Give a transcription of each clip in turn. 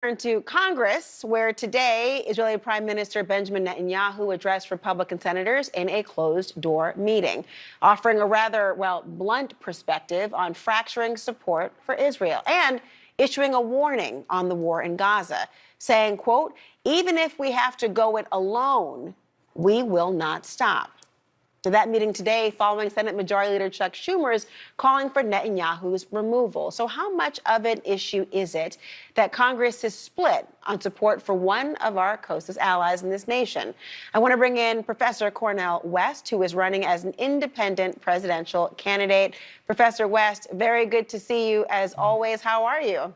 Turn to Congress, where today Israeli Prime Minister Benjamin Netanyahu addressed Republican senators in a closed-door meeting, offering a rather, blunt perspective on fracturing support for Israel and issuing a warning on the war in Gaza, saying, quote, "Even if we have to go it alone, we will not stop." To that meeting today, following Senate Majority Leader Chuck Schumer's calling for Netanyahu's removal. So how much of an issue is it that Congress is split on support for one of our closest allies in this nation? I want to bring in Professor Cornel West, who is running as an independent presidential candidate. Professor West, very good to see you as always. How are you?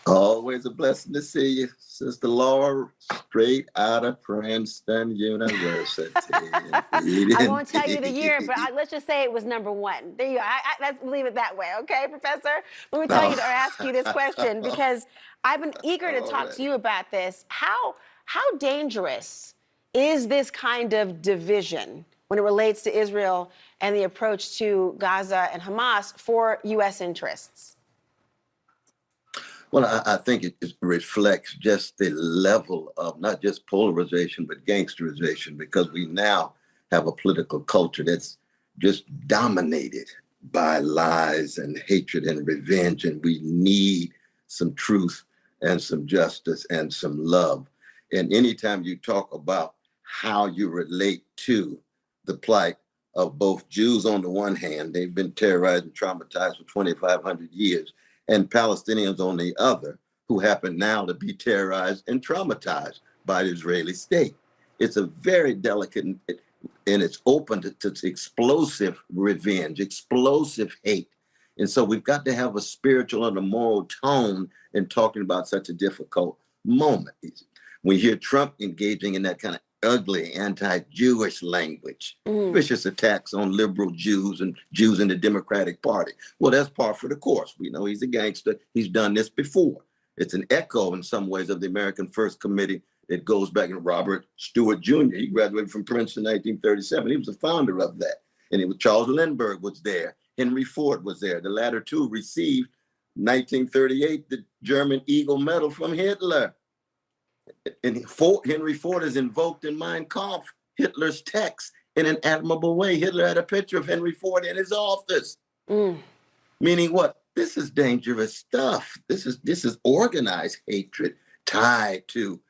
Always a blessing to see you, Sister Laura, straight out of Princeton University. I won't tell you the year, but let's just say it was #1. There you go. Let's leave it that way, okay, Professor? Let me tell you or ask you this question because I've been eager to talk to you about this. How dangerous is this kind of division when it relates to Israel and the approach to Gaza and Hamas for U.S. interests? Well, I think it reflects just the level of not just polarization, but gangsterization, because we now have a political culture that's just dominated by lies and hatred and revenge. And we need some truth and some justice and some love. And anytime you talk about how you relate to the plight of both Jews on the one hand, they've been terrorized and traumatized for 2,500 years, and Palestinians on the other, who happen now to be terrorized and traumatized by the Israeli state. It's a very delicate, and it's open to explosive revenge, explosive hate. And so we've got to have a spiritual and a moral tone in talking about such a difficult moment. We hear Trump engaging in that kind of ugly anti-Jewish language, vicious attacks on liberal Jews and Jews in the Democratic Party. Well, that's par for the course. We know he's a gangster. He's done this before. It's an echo in some ways of the American First Committee. It goes back to Robert Stewart Jr. He graduated from Princeton in 1937. He was the founder of that. And it was Charles Lindbergh was there. Henry Ford was there. The latter two received 1938 the German Eagle Medal from Hitler. And Henry Ford is invoked in Mein Kampf, Hitler's text, in an admirable way. Hitler had a picture of Henry Ford in his office. Meaning what? This is dangerous stuff. This is organized hatred tied to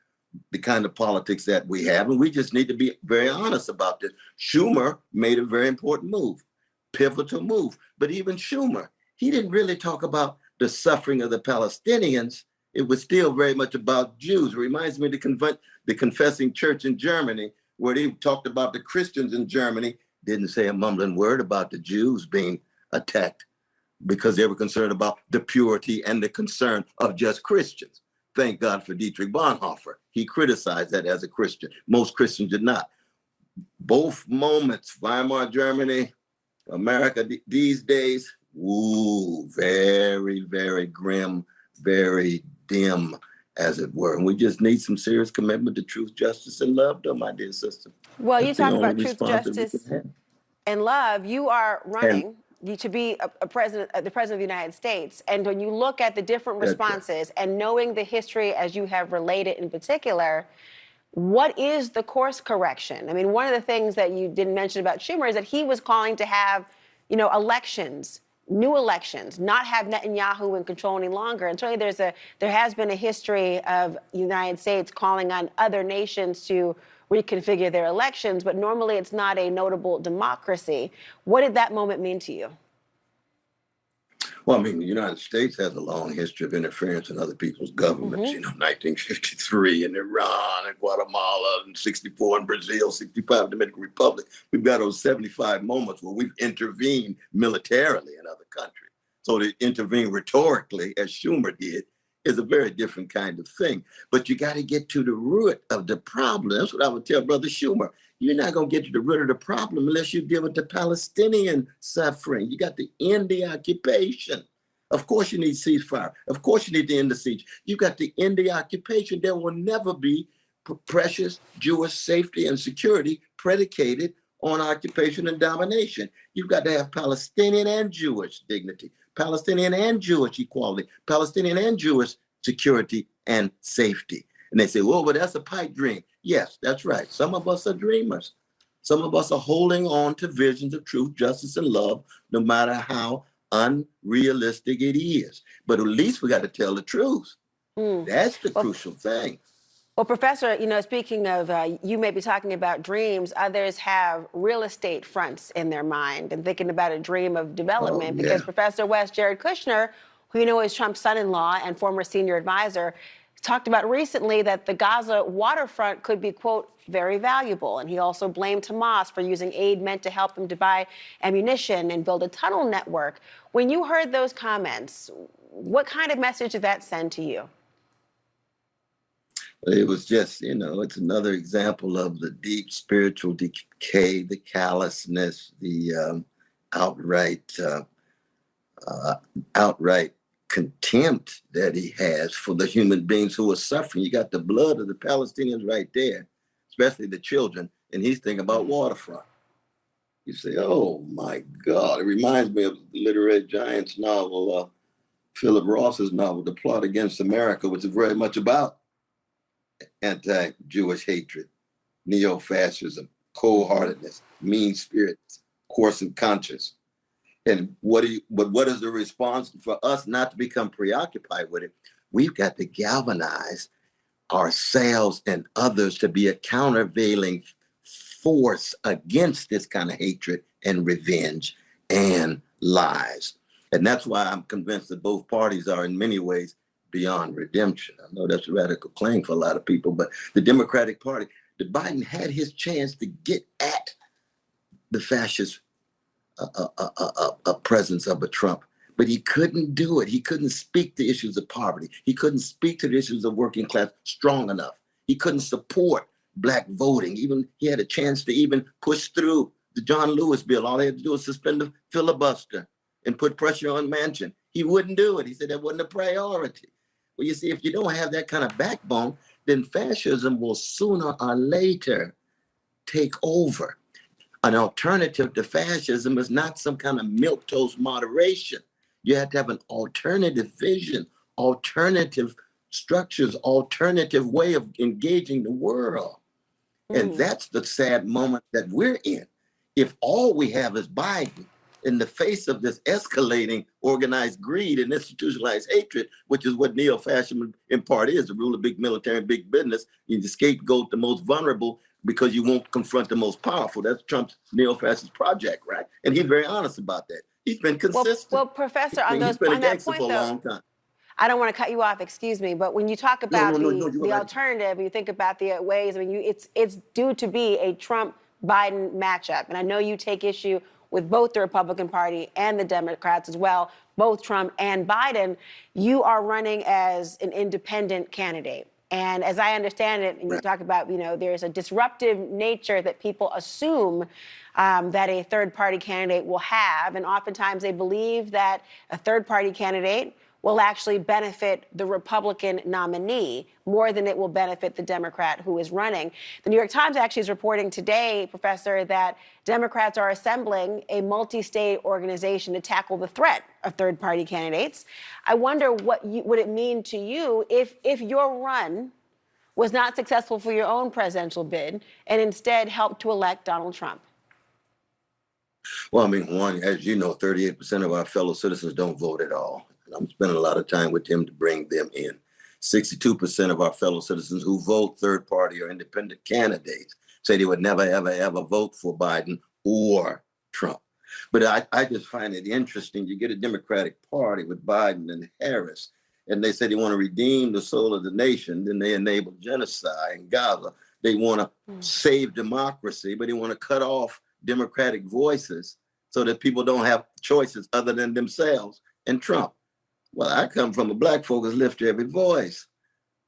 the kind of politics that we have. And we just need to be very honest about this. Schumer made a very important move, pivotal move. But even Schumer, he didn't really talk about the suffering of the Palestinians. It was still very much about Jews. It reminds me of the Confessing Church in Germany, where they talked about the Christians in Germany, didn't say a mumbling word about the Jews being attacked because they were concerned about the purity and the concern of just Christians. Thank God for Dietrich Bonhoeffer. He criticized that as a Christian. Most Christians did not. Both moments, Weimar Germany, America these days, very, very grim, very dim, as it were. And we just need some serious commitment to truth, justice, and love, though, my dear sister. Well, you talk about truth, justice, and love. You are running to be the president of the United States. And when you look at the different responses and knowing the history as you have related in particular, what is the course correction? I mean, one of the things that you didn't mention about Schumer is that he was calling to have, elections, new elections, not have Netanyahu in control any longer. And certainly there has been a history of the United States calling on other nations to reconfigure their elections, but normally it's not a notable democracy. What did that moment mean to you? Well, I mean, the United States has a long history of interference in other people's governments, 1953 in Iran and Guatemala, and 64 in Brazil, 65 Dominican Republic. We've got those 75 moments where we've intervened militarily in other countries. So to intervene rhetorically, as Schumer did, is a very different kind of thing. But you got to get to the root of the problem. That's what I would tell Brother Schumer. You're not going to get to the root of the problem unless you deal with the Palestinian suffering. You got to end the occupation. Of course you need ceasefire. Of course you need to end the siege. You got to end the occupation. There will never be precious Jewish safety and security predicated on occupation and domination. You've got to have Palestinian and Jewish dignity, Palestinian and Jewish equality, Palestinian and Jewish security, and safety. And they say, well, but that's a pipe dream. Yes, that's right. Some of us are dreamers. Some of us are holding on to visions of truth, justice, and love, no matter how unrealistic it is. But at least we got to tell the truth. That's the crucial thing. Well, Professor, speaking of, you may be talking about dreams. Others have real estate fronts in their mind and thinking about a dream of development. Because Professor West Jared Kuschner, who is Trump's son-in-law and former senior advisor, talked about recently that the Gaza waterfront could be, quote, very valuable. And he also blamed Hamas for using aid meant to help them to buy ammunition and build a tunnel network. When you heard those comments, what kind of message did that send to you? It was just, it's another example of the deep spiritual decay, the callousness, the outright contempt that he has for the human beings who are suffering. You got the blood of the Palestinians right there, especially the children, and he's thinking about waterfront. You say, oh my God, it reminds me of the literary giant's novel, Philip Ross's novel, The Plot Against America, which is very much about anti-Jewish hatred, neo-fascism, cold-heartedness, mean spirits, coarse and conscious. And what is the response for us not to become preoccupied with it? We've got to galvanize ourselves and others to be a countervailing force against this kind of hatred and revenge and lies. And that's why I'm convinced that both parties are in many ways beyond redemption. I know that's a radical claim for a lot of people, but the Democratic Party, the Biden had his chance to get at the fascist presence of a Trump, but he couldn't do it. He couldn't speak to issues of poverty. He couldn't speak to the issues of working class strong enough. He couldn't support Black voting. Even he had a chance to even push through the John Lewis bill. All he had to do was suspend the filibuster and put pressure on Manchin. He wouldn't do it. He said that wasn't a priority. Well, you see, if you don't have that kind of backbone, then fascism will sooner or later take over. An alternative to fascism is not some kind of milquetoast moderation. You have to have an alternative vision, alternative structures, alternative way of engaging the world. And that's the sad moment that we're in. If all we have is Biden, in the face of this escalating organized greed and institutionalized hatred, which is what neo-fascism in part is, the rule of big military and big business, you scapegoat the most vulnerable because you won't confront the most powerful. That's Trump's neo-fascist project, right? And he's very honest about that. He's been consistent. Well, Professor, he's been a gangster for a long time. I don't want to cut you off, excuse me, but when you talk about the alternative, you think about the ways, it's due to be a Trump-Biden matchup. And I know you take issue with both the Republican Party and the Democrats as well, both Trump and Biden. You are running as an independent candidate. And as I understand it, and you talk about, there's a disruptive nature that people assume that a third-party candidate will have. And oftentimes they believe that a third-party candidate will actually benefit the Republican nominee more than it will benefit the Democrat who is running. The New York Times actually is reporting today, Professor, that Democrats are assembling a multi-state organization to tackle the threat of third-party candidates. I wonder what would it mean to you if your run was not successful for your own presidential bid and instead helped to elect Donald Trump? Well, one, as you know, 38% of our fellow citizens don't vote at all. I'm spending a lot of time with him to bring them in. 62% of our fellow citizens who vote third party or independent candidates say they would never, ever, ever vote for Biden or Trump. But I just find it interesting. You get a Democratic Party with Biden and Harris, and they say they want to redeem the soul of the nation. Then they enable genocide in Gaza. They want to save democracy, but they want to cut off democratic voices so that people don't have choices other than themselves and Trump. Well, I come from a Black focus, lift every voice.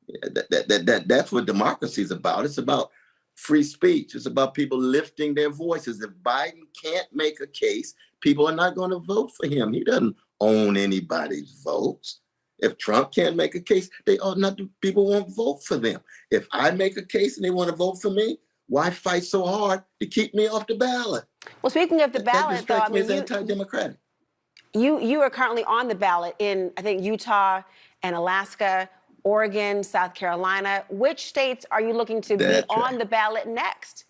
That's what democracy is about. It's about free speech. It's about people lifting their voices. If Biden can't make a case, people are not going to vote for him. He doesn't own anybody's votes. If Trump can't make a case, people won't vote for them. If I make a case and they want to vote for me, why fight so hard to keep me off the ballot? Well, speaking of the ballot, though, that strikes me as anti-democratic. You are currently on the ballot in, I think, Utah and Alaska. Oregon, South Carolina. Which states are you looking to be That's on right. the ballot next?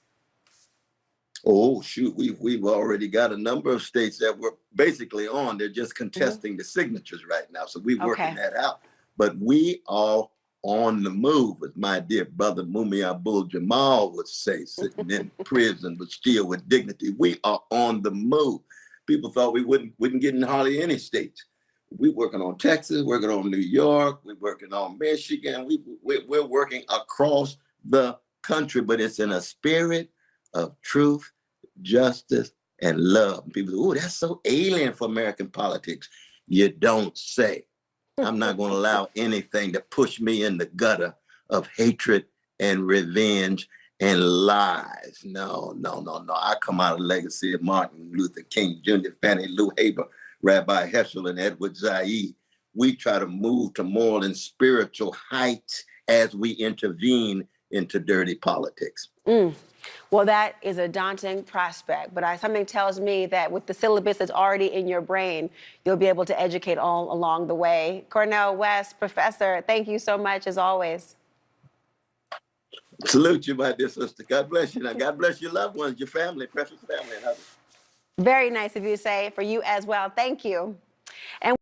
Oh, shoot, we've already got a number of states that we're basically on. They're just contesting the signatures right now. So we're working Okay. that out. But we are on the move, as my dear brother Mumi Abdul Jamal would say, sitting in prison, but still with dignity. We are on the move. People thought we wouldn't get in hardly any states. We're working on Texas, working on New York, we're working on Michigan. We're working across the country, but it's in a spirit of truth, justice, and love. And people say, oh, that's so alien for American politics. You don't say. I'm not going to allow anything to push me in the gutter of hatred and revenge and lies. No, no, no, no. I come out of the legacy of Martin Luther King Jr., Fannie Lou Hamer, Rabbi Heschel, and Edward Said. We try to move to moral and spiritual heights as we intervene into dirty politics. Well, that is a daunting prospect, but something tells me that with the syllabus that's already in your brain, you'll be able to educate all along the way. Cornel West, Professor, thank you so much as always. Salute you, my dear sister. God bless you. Now, God bless your loved ones, your family, precious family, and others. Very nice of you to say, for you as well. Thank you. And